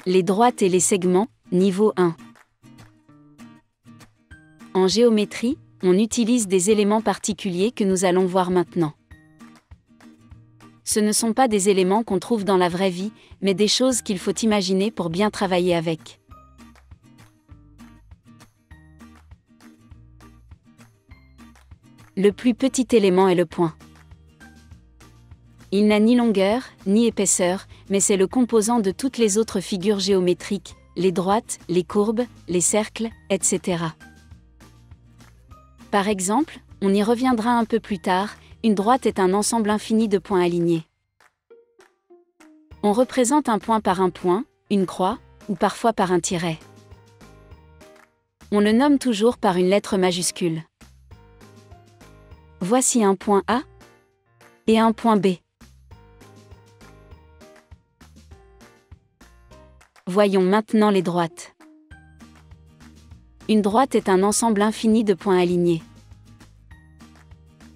Les droites et les segments, niveau 1. En géométrie, on utilise des éléments particuliers que nous allons voir maintenant. Ce ne sont pas des éléments qu'on trouve dans la vraie vie, mais des choses qu'il faut imaginer pour bien travailler avec. Le plus petit élément est le point. Il n'a ni longueur, ni épaisseur, mais c'est le composant de toutes les autres figures géométriques, les droites, les courbes, les cercles, etc. Par exemple, on y reviendra un peu plus tard, une droite est un ensemble infini de points alignés. On représente un point par un point, une croix, ou parfois par un tiret. On le nomme toujours par une lettre majuscule. Voici un point A et un point B. Voyons maintenant les droites. Une droite est un ensemble infini de points alignés.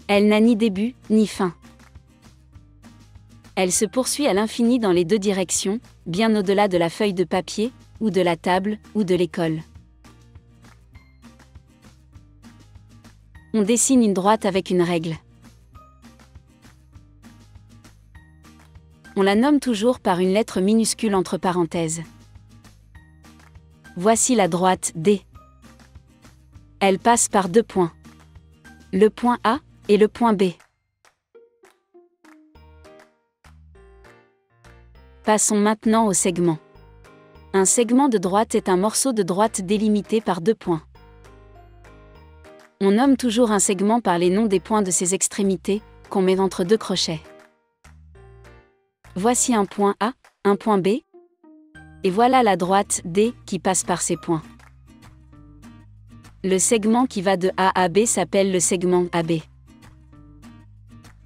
Elle n'a ni début, ni fin. Elle se poursuit à l'infini dans les deux directions, bien au-delà de la feuille de papier, ou de la table, ou de l'école. On dessine une droite avec une règle. On la nomme toujours par une lettre minuscule entre parenthèses. Voici la droite D. Elle passe par deux points. Le point A et le point B. Passons maintenant au segment. Un segment de droite est un morceau de droite délimité par deux points. On nomme toujours un segment par les noms des points de ses extrémités, qu'on met entre deux crochets. Voici un point A, un point B, et voilà la droite D qui passe par ces points. Le segment qui va de A à B s'appelle le segment AB.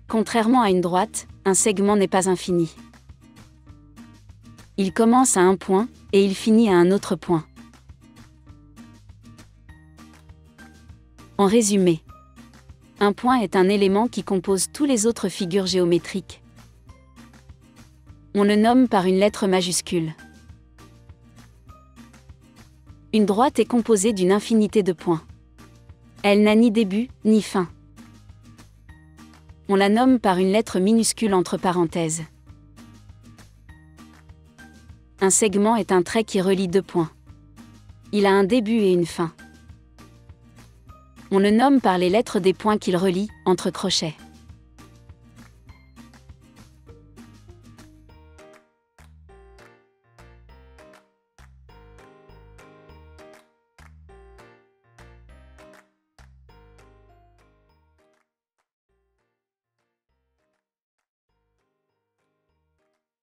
Contrairement à une droite, un segment n'est pas infini. Il commence à un point, et il finit à un autre point. En résumé, un point est un élément qui compose toutes les autres figures géométriques. On le nomme par une lettre majuscule. Une droite est composée d'une infinité de points. Elle n'a ni début, ni fin. On la nomme par une lettre minuscule entre parenthèses. Un segment est un trait qui relie deux points. Il a un début et une fin. On le nomme par les lettres des points qu'il relie, entre crochets.